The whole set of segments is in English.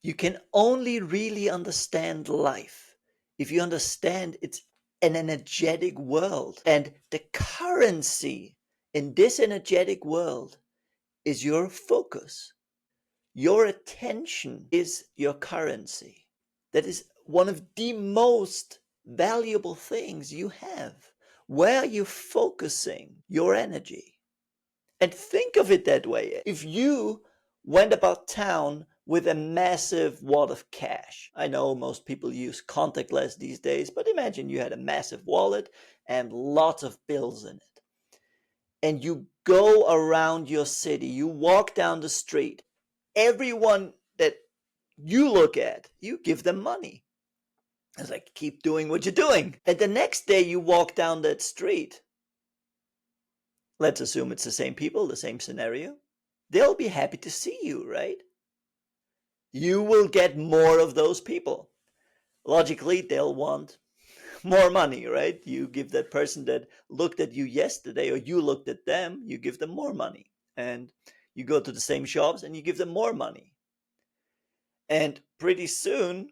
You can only really understand life if you understand it's an energetic world. And the currency in this energetic world is your focus. Your attention is your currency. That is one of the most valuable things you have. Where are you focusing your energy? And think of it that way. If you went about town with a massive wad of cash, I know most people use contactless these days, but imagine you had a massive wallet and lots of bills in it. And you go around your city, you walk down the street, everyone that you look at, you give them money. It's like, keep doing what you're doing. And the next day you walk down that street, let's assume it's the same people, the same scenario. They'll be happy to see you, right? You will get more of those people. Logically, they'll want more money, right? You give that person that looked at you yesterday, or you looked at them, you give them more money. And you go to the same shops and you give them more money. And pretty soon,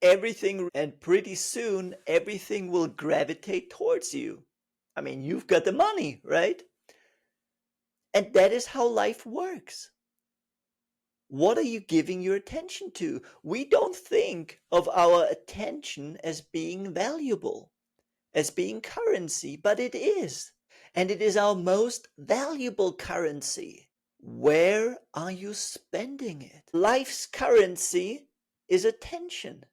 everything will gravitate towards you. I mean, you've got the money, right? And that is how life works. What are you giving your attention to? We don't think of our attention as being valuable, as being currency, but it is. And it is our most valuable currency. Where are you spending it? Life's currency is attention.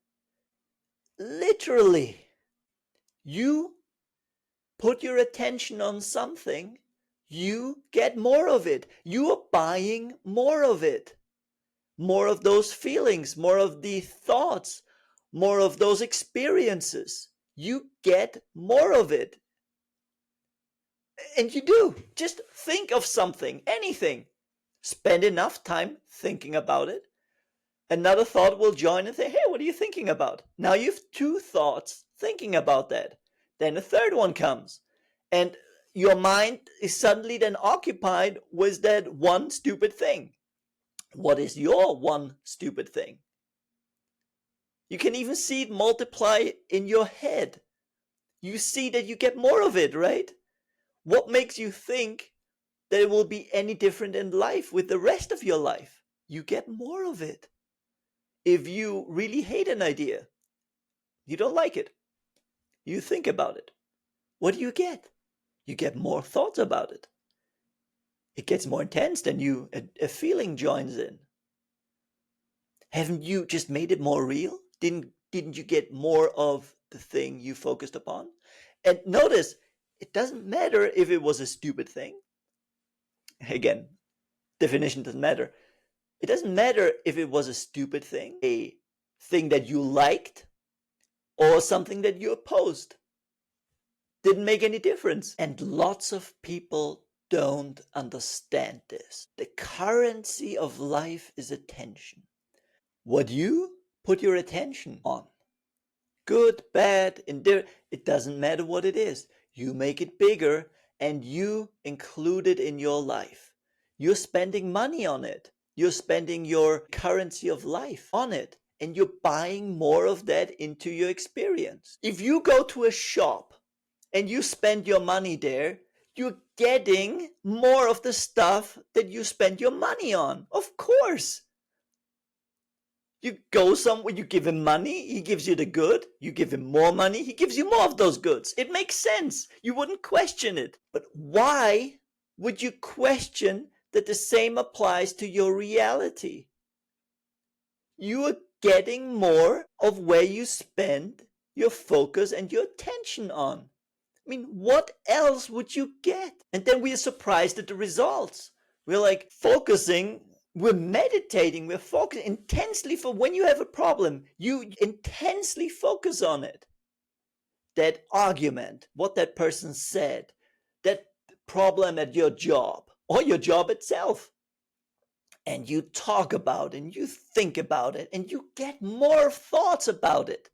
Literally, you put your attention on something, you get more of it. You are buying more of it. More of those feelings, more of the thoughts, more of those experiences. You get more of it. And you do. Just think of something, anything. Spend enough time thinking about it. Another thought will join and say, hey, what are you thinking about? Now you have two thoughts thinking about that. Then a third one comes. And your mind is suddenly then occupied with that one stupid thing. What is your one stupid thing? You can even see it multiply in your head. You see that you get more of it, right? What makes you think that it will be any different in life with the rest of your life? You get more of it. If you really hate an idea, you don't like it, you think about it. What do you get? You get more thoughts about it. It gets more intense, then a feeling joins in. Haven't you just made it more real? Didn't you get more of the thing you focused upon? And notice, it doesn't matter if it was a stupid thing. Again, definition doesn't matter. It doesn't matter if it was a stupid thing, a thing that you liked, or something that you opposed. Didn't make any difference. And lots of people don't understand this. The currency of life is attention. What you put your attention on, good, bad, indifferent, it doesn't matter what it is. You make it bigger and you include it in your life. You're spending money on it. You're spending your currency of life on it. And you're buying more of that into your experience. If you go to a shop and you spend your money there, you're getting more of the stuff that you spend your money on. Of course. You go somewhere, you give him money, he gives you the good. You give him more money, he gives you more of those goods. It makes sense. You wouldn't question it. But why would you question that the same applies to your reality? You are getting more of where you spend your focus and your attention on. I mean, what else would you get? And then we are surprised at the results. We're like focusing, we're meditating, we're focusing intensely. For when you have a problem, you intensely focus on it. That argument, what that person said, that problem at your job or your job itself. And you talk about it and you think about it and you get more thoughts about it.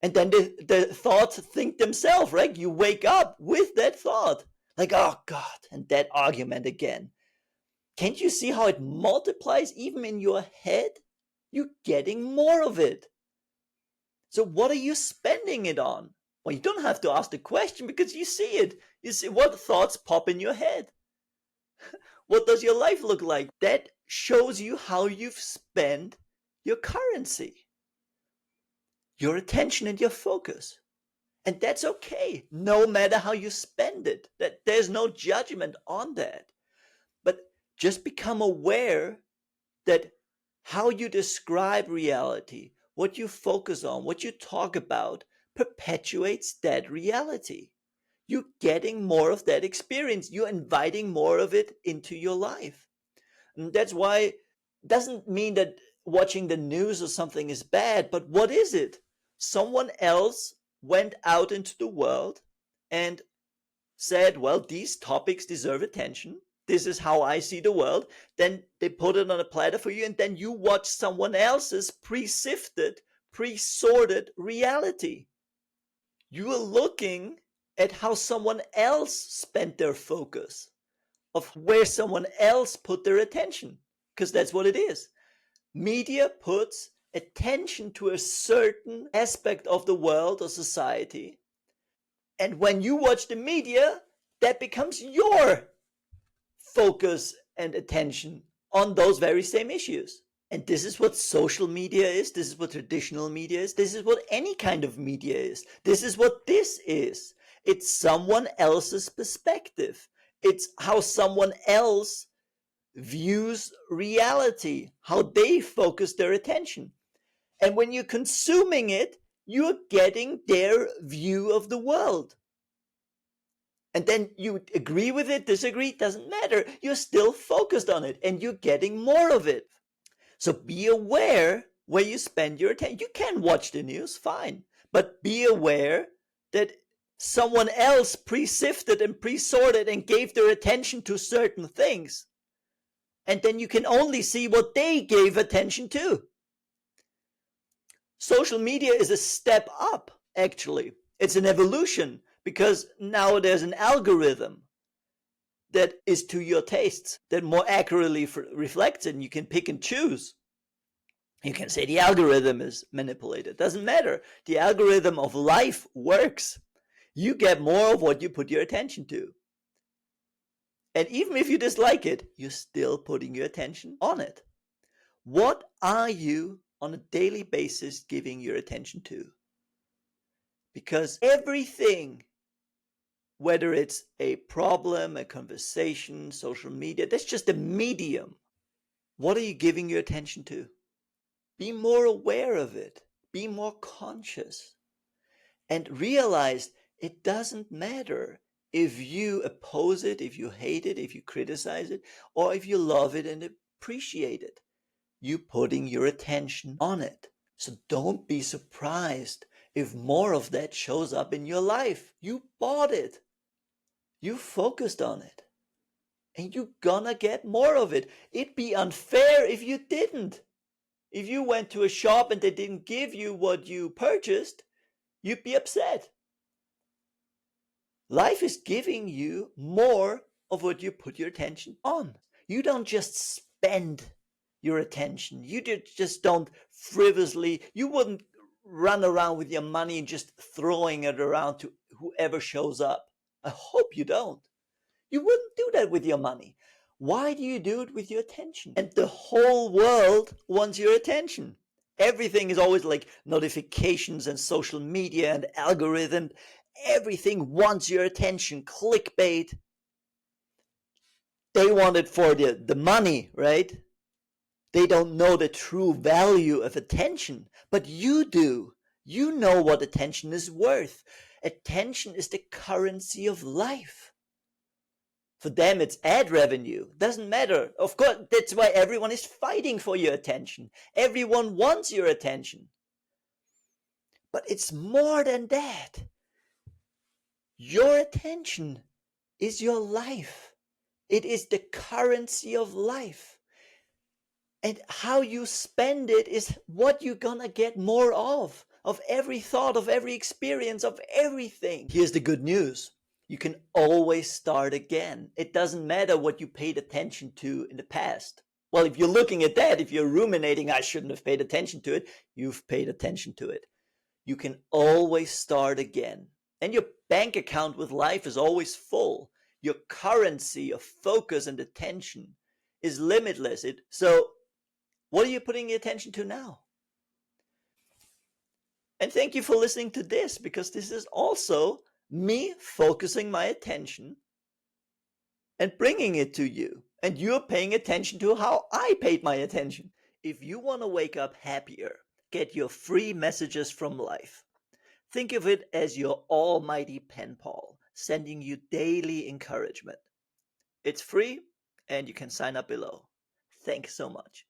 And then the thoughts think themselves, right? You wake up with that thought. Like, oh God, and that argument again. Can't you see how it multiplies even in your head? You're getting more of it. So what are you spending it on? Well, you don't have to ask the question because you see it. You see what thoughts pop in your head. What does your life look like? That shows you how you've spent your currency, your attention and your focus. And that's okay, no matter how you spend it. That there's no judgment on that. But just become aware that how you describe reality, what you focus on, what you talk about, perpetuates that reality. You're getting more of that experience. You're inviting more of it into your life. And that's why it doesn't mean that watching the news or something is bad, but what is it? Someone else went out into the world and said, well, these topics deserve attention. This is how I see the world. Then they put it on a platter for you, and then you watch someone else's pre-sifted, pre-sorted reality. You are looking at how someone else spent their focus, of where someone else put their attention, because that's what it is. Media puts attention to a certain aspect of the world or society, and when you watch the media, that becomes your focus and attention on those very same issues. And this is what social media is. This is what traditional media is. This is what any kind of media is. This is what this is. It's someone else's perspective. It's how someone else views reality, how they focus their attention. And when you're consuming it, you're getting their view of the world. And then you agree with it, disagree, doesn't matter. You're still focused on it and you're getting more of it. So be aware where you spend your attention. You can watch the news, fine. But be aware that someone else pre-sifted and pre-sorted and gave their attention to certain things. And then you can only see what they gave attention to. Social media is a step up, actually. It's an evolution because now there's an algorithm that is to your tastes, that more accurately reflects it, and you can pick and choose. You can say the algorithm is manipulated. Doesn't matter. The algorithm of life works. You get more of what you put your attention to. And even if you dislike it, you're still putting your attention on it. What are you on a daily basis giving your attention to? Because everything, whether it's a problem, a conversation, social media, that's just a medium. What are you giving your attention to? Be more aware of it. Be more conscious. And realize it doesn't matter if you oppose it, if you hate it, if you criticize it, or if you love it and appreciate it. You're putting your attention on it. So don't be surprised if more of that shows up in your life. You bought it. You focused on it. And you're gonna get more of it. It'd be unfair if you didn't. If you went to a shop and they didn't give you what you purchased, you'd be upset. Life is giving you more of what you put your attention on. You don't just spend your attention. You just don't frivolously, you wouldn't run around with your money and just throwing it around to whoever shows up. I hope you don't. You wouldn't do that with your money. Why do you do it with your attention? And the whole world wants your attention. Everything is always like notifications and social media and algorithm. Everything wants your attention. Clickbait. They want it for the money, right? They don't know the true value of attention, but you do. You know what attention is worth. Attention is the currency of life. For them, it's ad revenue. Doesn't matter. Of course, that's why everyone is fighting for your attention. Everyone wants your attention. But it's more than that. Your attention is your life. It is the currency of life. And how you spend it is what you're gonna get more of every thought, of every experience, of everything. Here's the good news. You can always start again. It doesn't matter what you paid attention to in the past. Well, if you're looking at that, if you're ruminating, I shouldn't have paid attention to it, you've paid attention to it. You can always start again. And your bank account with life is always full. Your currency of focus and attention is limitless. So, what are you putting your attention to now? And thank you for listening to this, because this is also me focusing my attention and bringing it to you. And you're paying attention to how I paid my attention. If you want to wake up happier, get your free messages from life. Think of it as your almighty pen pal, sending you daily encouragement. It's free, and you can sign up below. Thanks so much.